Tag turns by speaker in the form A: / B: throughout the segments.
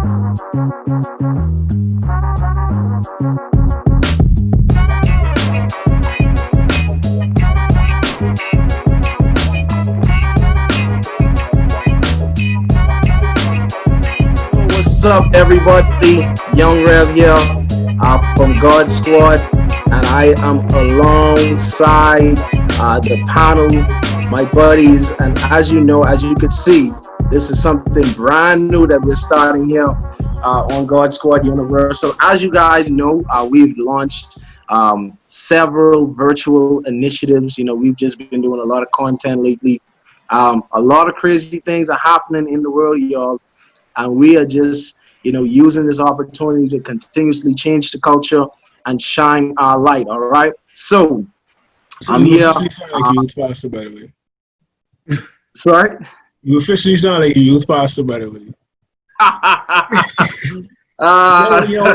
A: What's up, everybody? Young Rev here from God Squad, and I am alongside the panel, my buddies. And as you know, as you could see, this is something brand new that we're starting here on God Squad Universal. As you guys know, we've launched several virtual initiatives. We've just been doing a lot of content lately. A lot of crazy things are happening in the world, y'all, and we are just using this opportunity to continuously change the culture and shine our light. All right, so
B: So
A: I'm
B: you
A: here.
B: officially sound like a youth pastor, by the way.
A: Sorry.
B: You officially sound like a youth pastor, by the way.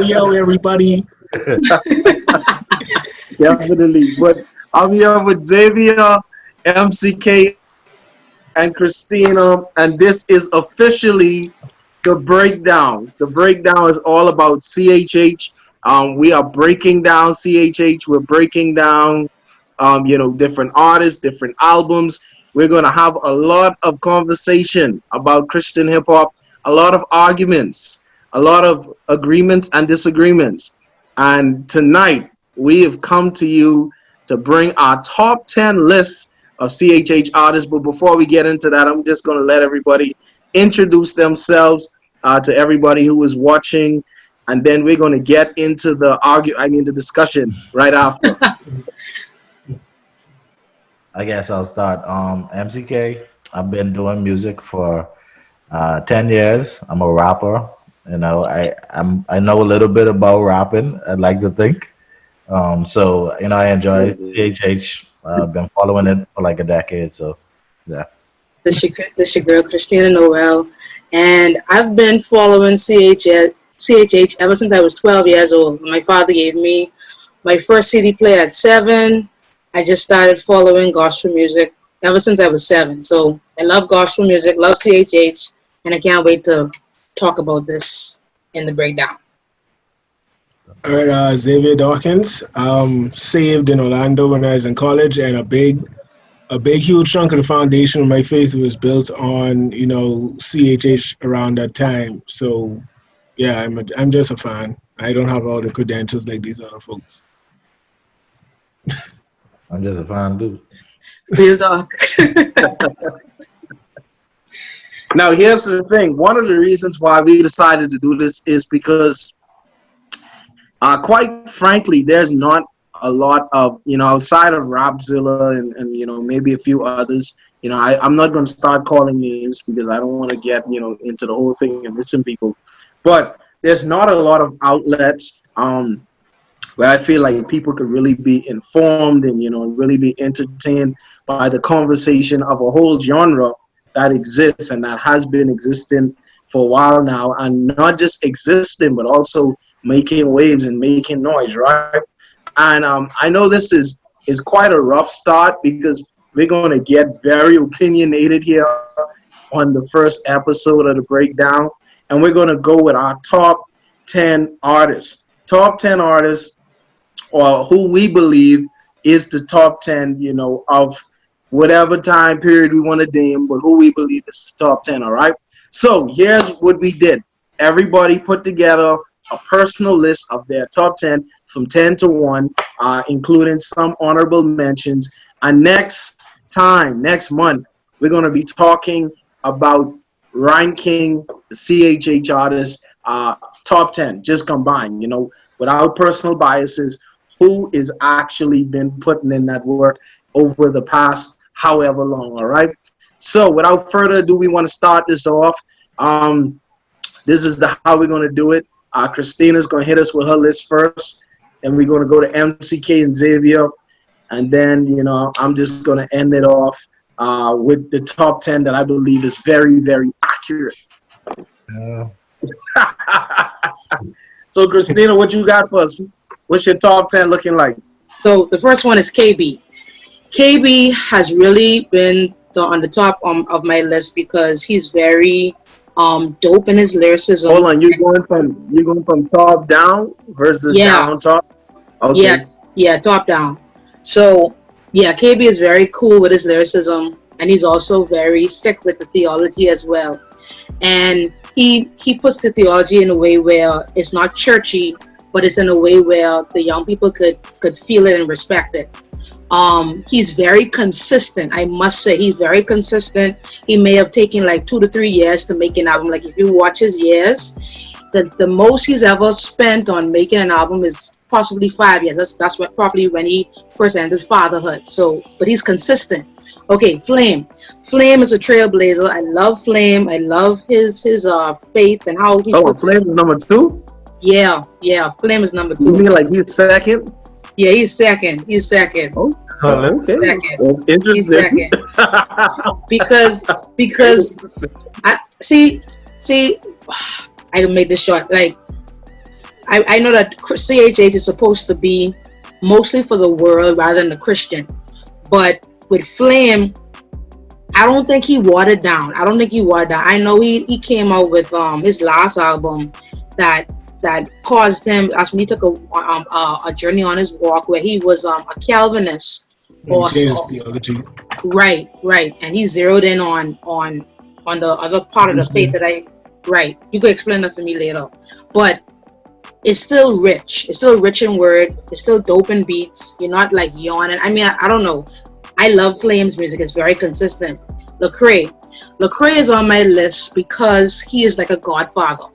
B: Yo, everybody.
A: Definitely, but I'm here with Xavier, MCK, and Christina, and this is officially the breakdown. The breakdown is all about CHH. We are breaking down CHH. We're breaking down, different artists, different albums. We're going to have a lot of conversation about Christian hip hop, a lot of arguments, a lot of agreements and disagreements. And tonight, we have come to you to bring our top 10 list of CHH artists. But before we get into that, I'm just going to let everybody introduce themselves to everybody who is watching, and then we're going to get into the discussion right after.
C: I guess I'll start. MCK, I've been doing music for 10 years. I'm a rapper. I know a little bit about rapping, I'd like to think. I enjoy CHH. I've been following it for like a decade, so yeah.
D: This is your girl, Christina Noel, and I've been following CHH ever since I was 12 years old. My father gave me my first CD player at 7. I just started following gospel music ever since I was 7. So I love gospel music, love CHH, and I can't wait to talk about this in the breakdown.
B: All right, Xavier Dawkins. Saved in Orlando when I was in college, and a big, huge chunk of the foundation of my faith was built on, CHH around that time. So, yeah, I'm just a fan. I don't have all the credentials like these other folks.
C: I'm just a fan dude.
D: Real talk.
A: Now, here's the thing. One of the reasons why we decided to do this is because, quite frankly, there's not a lot of, outside of Rapzilla and maybe a few others. I'm not going to start calling names because I don't want to get, into the whole thing and missing people. But there's not a lot of outlets where I feel like people could really be informed and, really be entertained by the conversation of a whole genre that exists and that has been existing for a while now, and not just existing, but also making waves and making noise, right? And I know this is quite a rough start because we're going to get very opinionated here on the first episode of the breakdown, and we're going to go with our top 10 artists. Top 10 artists, or who we believe is the top 10, of whatever time period we want to name, but who we believe is the top 10, all right? So here's what we did. Everybody put together a personal list of their top 10 from 10 to 1, including some honorable mentions. And next month, we're going to be talking about ranking the CHH artists top 10, just combined, without personal biases, who is actually been putting in that work over the past however long, all right? So without further ado, we want to start this off. This is how we're going to do it. Christina's going to hit us with her list first, and we're going to go to MCK and Xavier, and then, I'm just going to end it off with the top 10 that I believe is very, very accurate. So, Christina, what you got for us? What's your top 10 looking like?
D: So the first one is KB. KB has really been on the top of my list because he's very Dope in his lyricism.
A: Hold on, you're going from top down versus
D: Yeah,
A: down top.
D: yeah,
A: Okay.
D: yeah, top down. So yeah, KB is very cool with his lyricism, and he's also very thick with the theology as well. And he puts the theology in a way where it's not churchy, but it's in a way where the young people could feel it and respect it. He's very consistent. I must say, he's very consistent. He may have taken like 2 to 3 years to make an album. Like if you watch his years, the most he's ever spent on making an album is possibly 5 years. That's what probably when he first entered fatherhood. So, but he's consistent. Okay, Flame. Flame is a trailblazer. I love Flame. I love his faith and how he
A: Oh,
D: puts it.
A: Flame is number two.
D: Yeah, yeah. Flame is number
A: You
D: 2.
A: mean like he's second?
D: Yeah, he's second. He's second.
A: Oh, okay.
D: Second.
A: That's
D: He's
A: interesting.
D: second. Because I see I can make this short. Like I know that CHH is supposed to be mostly for the world rather than the Christian, but with Flame, I don't think he watered down. I know he came out with his last album that caused him. Actually, he took a journey on his walk where he was a Calvinist or so.
B: Theology.
D: Right, and he zeroed in on the other part of the faith that you could explain that for me later. But it's still rich. It's still rich in word. It's still dope in beats. You're not like yawning. I mean, I don't know. I love Flame's music. It's very consistent. Lecrae is on my list because he is like a godfather.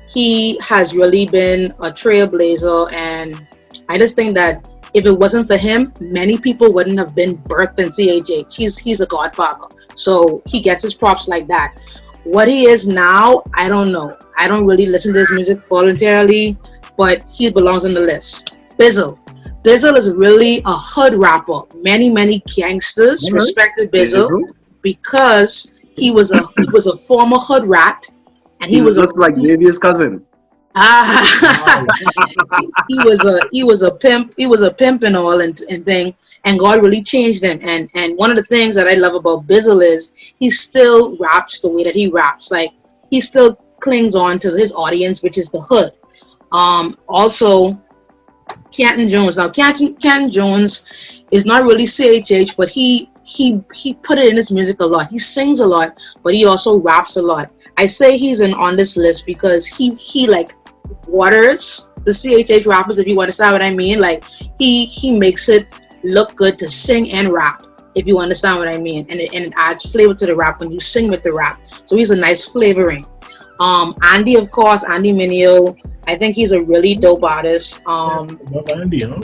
D: He has really been a trailblazer, and I just think that if it wasn't for him, many people wouldn't have been birthed in CHH. He's a godfather, so he gets his props like that. What he is now, I don't know. I don't really listen to his music voluntarily, but he belongs on the list. Bizzle is really a hood rapper. Many gangsters respected Bizzle because he was a former hood rat, and he
A: looks like Xavier's cousin.
D: He was a pimp and all and thing, and God really changed him. And one of the things that I love about Bizzle is he still raps the way that he raps. Like he still clings on to his audience, which is the hood. Also Canton Jones. Now Canton Jones is not really CHH, but he put it in his music a lot. He sings a lot, but he also raps a lot. I say he's on this list because he like waters the CHH rappers, if you understand what I mean. Like he makes it look good to sing and rap, if you understand what I mean, and it adds flavor to the rap when you sing with the rap. So he's a nice flavoring. Andy, of course, Andy Mineo. I think he's a really dope artist.
B: Andy, huh?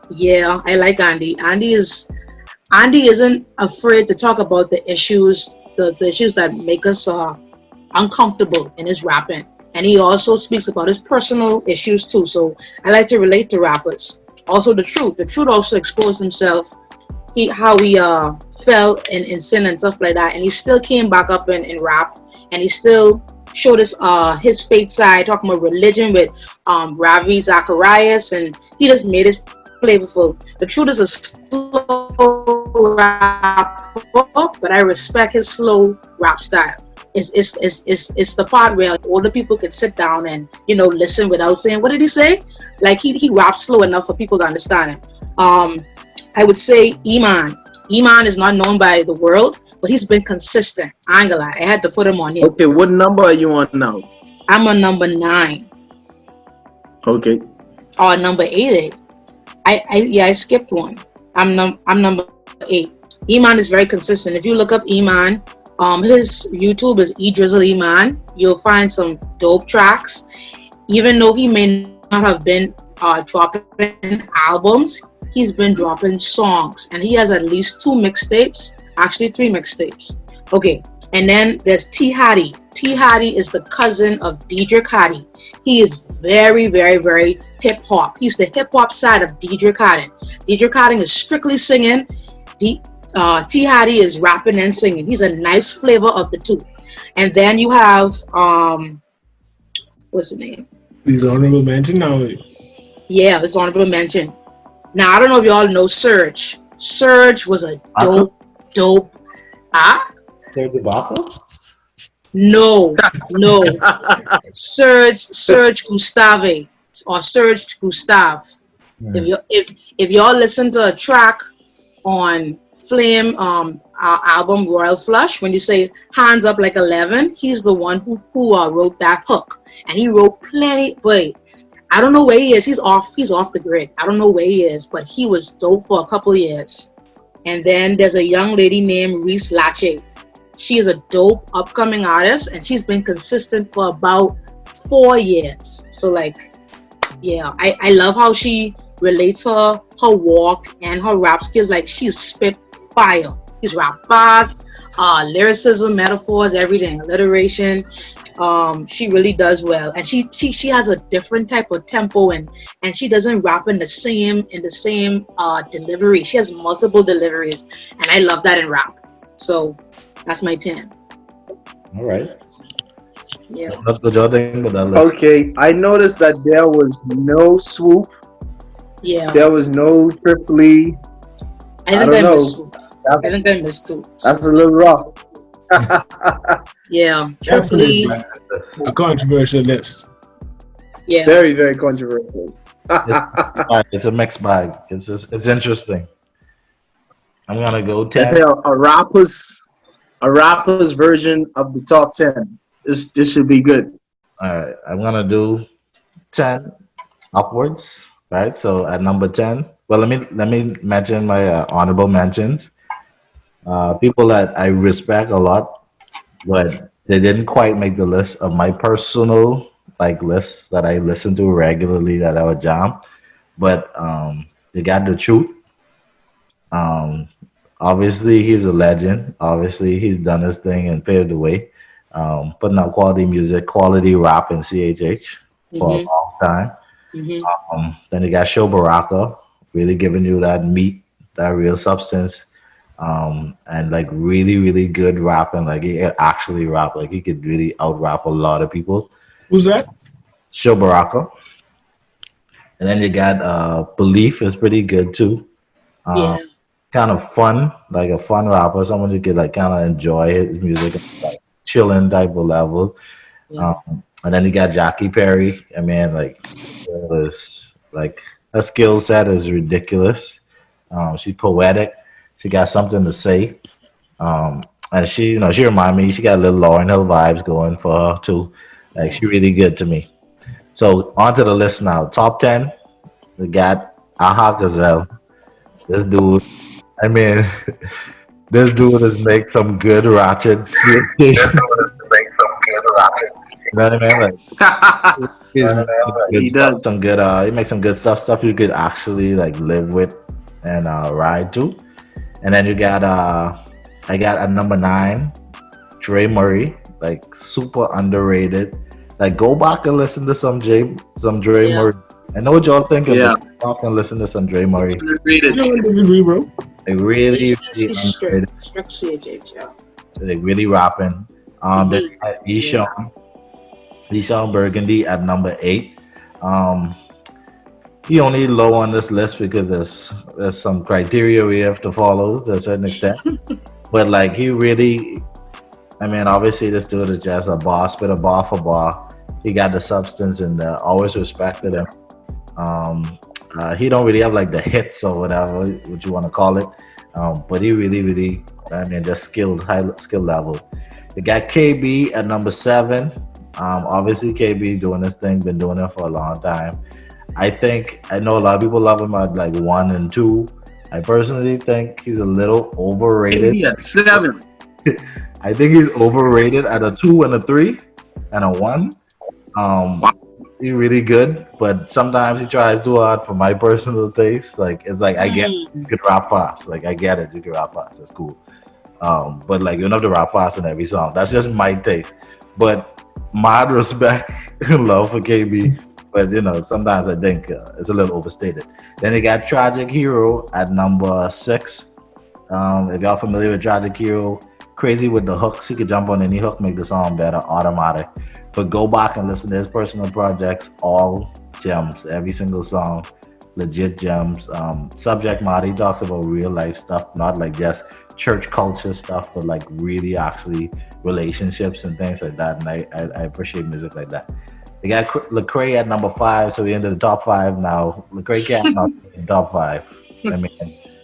D: Yeah, I like Andy. Andy isn't afraid to talk about the issues that make us uncomfortable in his rapping. And he also speaks about his personal issues too. So I like to relate to rappers. Also the Truth also exposed himself, how he fell in sin and stuff like that. And he still came back up in rap, and he still showed us his faith side, talking about religion with Ravi Zacharias, and he just made it flavorful. The Truth is a slow rapper, but I respect his slow rap style. It's the part where older people could sit down and listen without saying, what did he say? Like he raps slow enough for people to understand him. I would say Iman is not known by the world, but he's been consistent. I ain't gonna lie, I had to put him on here.
A: Okay, what number are you on now?
D: I'm on number 9.
A: Okay.
D: Or number 8. I skipped one. I'm number 8. Iman is very consistent. If you look up Iman, his YouTube is Drizzle Iman. You'll find some dope tracks. Even though he may not have been dropping albums, he's been dropping songs, and he has at least 2 mixtapes, actually 3 mixtapes. Okay, and then there's T Hattie. T Hattie is the cousin of Dedrick Hattie. He is very, very, very hip hop. He's the hip hop side of Dedrick Hattie. Dedrick Hattie is strictly singing. T Hattie is rapping and singing. He's a nice flavor of the two. And then you have what's the name?
B: He's honorable mention now.
D: Yeah, it's honorable mention. Now I don't know if y'all know Surge. Surge was a dope.
C: Serge Ibaka?
D: No, no. Serge Gustave or Serge Gustave.
C: Hmm.
D: If y'all listen to a track on Flame our album Royal Flush, when you say hands up like 11, he's the one who wrote that hook, and he wrote plenty. But I don't know where he is. He's off the grid. I don't know where he is, but he was dope for a couple of years. And then there's a young lady named Reese Lache. She is a dope upcoming artist, and she's been consistent for about 4 years. So like, yeah, I love how she relates her walk and her rap skills. Like she's spit fire. She's rap bars, lyricism, metaphors, everything, alliteration. She really does well, and she has a different type of tempo, and she doesn't rap in the same delivery. She has multiple deliveries, and I love that in rap. So that's my 10.
C: All right.
D: Yeah.
C: What y'all think about that list?
A: Okay, I noticed that there was no Swoop,
D: Yeah.
A: there was no Triple E.
D: I
A: I
D: think
A: don't
D: I
A: know.
D: missed two.
A: That's,
D: I think I missed two.
A: that's a little rough.
D: Yeah.
B: That's
D: Triple E.
B: a controversial list.
D: Yeah.
A: Very, very controversial.
C: It's a mixed bag. It's interesting. I'm gonna go
A: Let's
C: 10.
A: say a rapper's version of the top 10. This should be good.
C: All right, I'm gonna do 10 upwards. Right. So at number 10, well, let me mention my honorable mentions. People that I respect a lot, but they didn't quite make the list of my personal like lists that I listen to regularly that I would jam. But they got the truth. Um, Obviously, he's a legend. Obviously, he's done his thing and paved the way, putting out quality music, quality rap in CHH for a
D: Mhm.
C: long time.
D: Mhm.
C: Then you got Show Baraka, really giving you that meat, that real substance, and like really, really good rapping. Like he could actually rap. Like he could really out rap a lot of people.
B: Who's that?
C: Show Baraka. And then you got Belief is pretty good too. Um,
D: Yeah.
C: Kind of fun, like a fun rapper, someone you could like kind of enjoy his music, like chilling type of level.
D: Yeah.
C: And then you got Jackie Perry. I mean, like, it was like her skill set is ridiculous. She's poetic. She got something to say. And she remind me. She got a little Lauryn Hill vibes going for her too. Like, she really good to me. So onto the list now. Top 10. We got Aha Gazelle. This dude. I mean, this dude has make some good ratchet. You know what I mean? Like he's
A: He
C: making good stuff,
A: does.
C: some good. He makes some good stuff you could actually like live with and ride to. And then you got I got at number 9, Dre Murray, like super underrated. Like go back and listen to some Dre
D: Yeah.
C: Murray. I know what y'all thinking,
A: Yeah.
C: but go back and listen to some Dre Murray.
B: I
A: Underrated.
B: don't disagree, bro.
C: Like really,
D: He's
C: underrated.
D: strict CHH. Yeah.
C: Like really rapping. Then
D: Mhm.
C: you had
D: Yeah.
C: Eshon Burgundy at number 8. Um, he only low on this list because there's some criteria we have to follow to a certain extent. But like he really, I mean, obviously this dude is just a boss, but a bar for bar. He got the substance and always respected him. He don't really have like the hits or whatever, what you want to call it. But he really, really, I mean, just skilled, high skill level. We got KB at number 7. Obviously KB doing this thing, been doing it for a long time. I know a lot of people love him at like 1 and 2. I personally think he's a little overrated.
A: Maybe at 7.
C: I think he's overrated at a 2 and a 3 and a 1. He's really good, but sometimes he tries too hard for my personal taste. Like it's like I get
D: Mm.
C: you can rap fast. Like I get it, you can rap fast. That's cool. But like you don't have to rap fast in every song. That's just my taste. But mad respect and love for KB. But sometimes I think it's a little overstated. Then you got Tragic Hero at number 6. If y'all familiar with Tragic Hero, crazy with the hooks. He could jump on any hook, make the song better, automatic. But go back and listen to his personal projects, all gems, every single song, legit gems. Subject matter, he talks about real life stuff, not like just church culture stuff, but like really actually relationships and things like that. And I appreciate music like that. They got Lecrae at number 5, so we into the top 5 now. Lecrae Cat not in the top 5. I mean,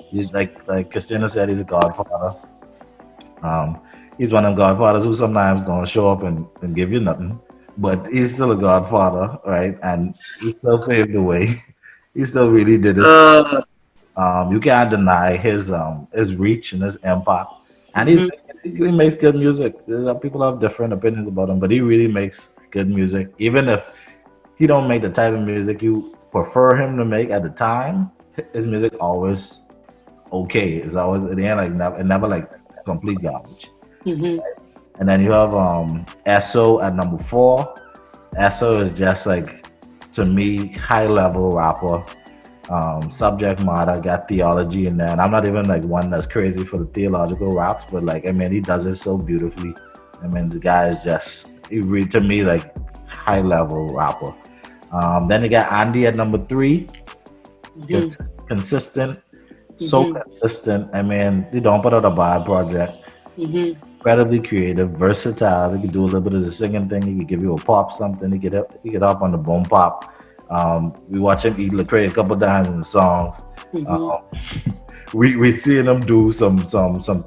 C: he's like Christina said, he's a godfather. Um, he's one of them godfathers who sometimes don't show up and give you nothing, but he's still a godfather, right? And he still paved the way. He still really did his.
A: Uh,
C: You can't deny his reach and his impact, and
D: Mhm.
C: he makes good music. People have different opinions about him, but he really makes good music. Even if he don't make the type of music you prefer him to make at the time, his music always okay. It's always at the end like never like complete garbage.
D: Mhm.
C: And then you have Esso at number 4. Esso is just like, to me, high level rapper. Subject matter, got theology in there. And I'm not even like one that's crazy for the theological raps, but like, I mean, he does it so beautifully. I mean, the guy is just, he read to me like high level rapper. Then you got Andy at number 3.
D: Mhm.
C: Consistent, so
D: Mhm.
C: consistent. I mean, they don't put out a bad project.
D: Mhm.
C: Incredibly creative, versatile. He could do a little bit of the singing thing. He could give you a pop something. He could up on the boom pop. We watch him eat Lecrae a couple times in the songs.
D: Mhm.
C: Um, we seen him do some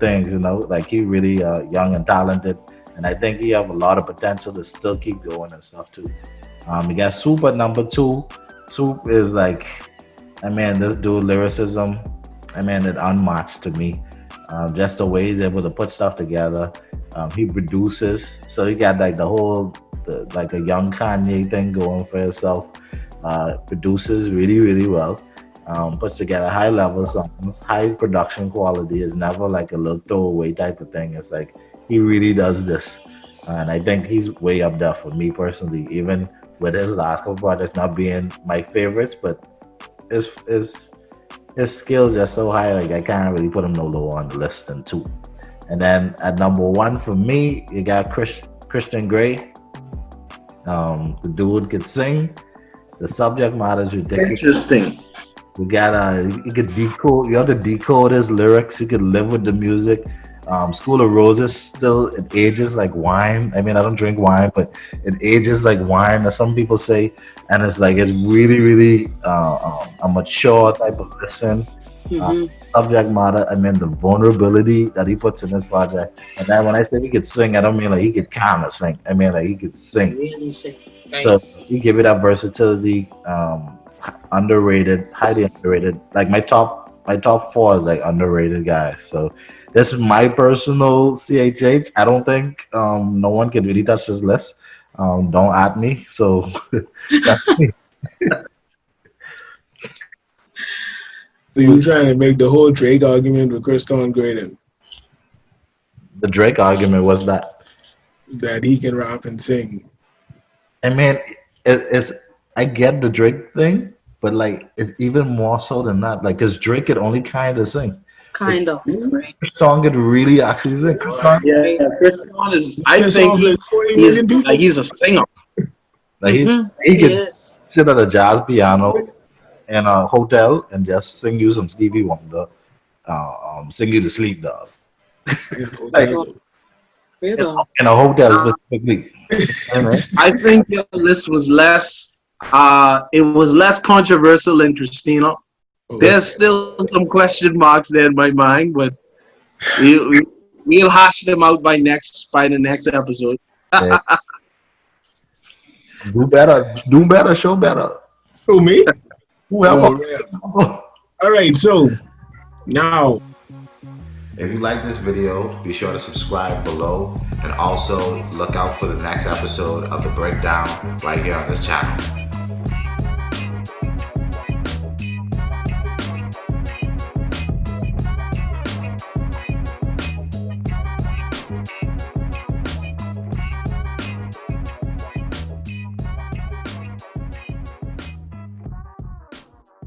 C: things. You know, like he really young and talented, and I think he have a lot of potential to still keep going and stuff too. We got Soup at number 2. Soup is like, I mean, this dude lyricism, I mean, it unmatched to me. Just the way he's able to put stuff together. He produces, so he got like like a young Kanye thing going for himself. Produces really, really well. Puts together high level songs, high production quality. It's never like a little throwaway type of thing. It's like he really does this, and I think he's way up there for me personally. Even with his last couple projects not being my favorites, but his skills are so high, like I can't really put him no lower on the list than 2. And then at number 1 for me, you got Christian Grey. The dude could sing. The subject matter is ridiculous.
A: interesting.
C: You gotta, you could decode. You have to decode his lyrics. You could live with the music. School of Roses still, it ages like wine. I mean, I don't drink wine, but it ages like wine, as some people say. And it's like it's really, really a mature type of listen. Uh,
D: Mhm.
C: Subject matter. I mean, the vulnerability that he puts in his project. And then when I say he could sing, I don't mean like he could kind of sing. I mean like he could sing.
D: Really sick. Right.
C: So you give it that versatility. Underrated, highly underrated. Like my top 4 is like underrated guys. So this is my personal CHH. I don't think no one can really touch this list. Don't at me. So that's me.
B: So you trying to make the whole Drake argument with Kriston Graydon
C: The Drake argument was that.
B: that he can rap and sing.
C: I mean, it's I get the Drake thing, but like it's even more so than that. Like, cause Drake could only kind of sing.
D: Kind of. Right.
C: Song could really actually sing.
A: Yeah, Chris Brown is. I
B: Piss
A: think
B: off like 40
A: he's
B: million people.
A: like he's a singer.
C: Like
D: Mhm.
C: he
D: He
C: could
D: is.
C: sit at a jazz piano in a hotel and just sing you some Stevie Wonder, sing you to sleep, dog. Like
D: Real.
C: in a hotel
A: Uh,
C: specifically. Right?
A: I think your list was less. It was less controversial than Christina. There's still some question marks there in my mind, but we'll hash them out by the next episode.
C: Yeah. Do better, show better.
B: Oh, me?
C: Whoever.
B: All right, so now
C: If you like this video, be sure to subscribe below and also look out for the next episode of The Breakdown right here on this channel.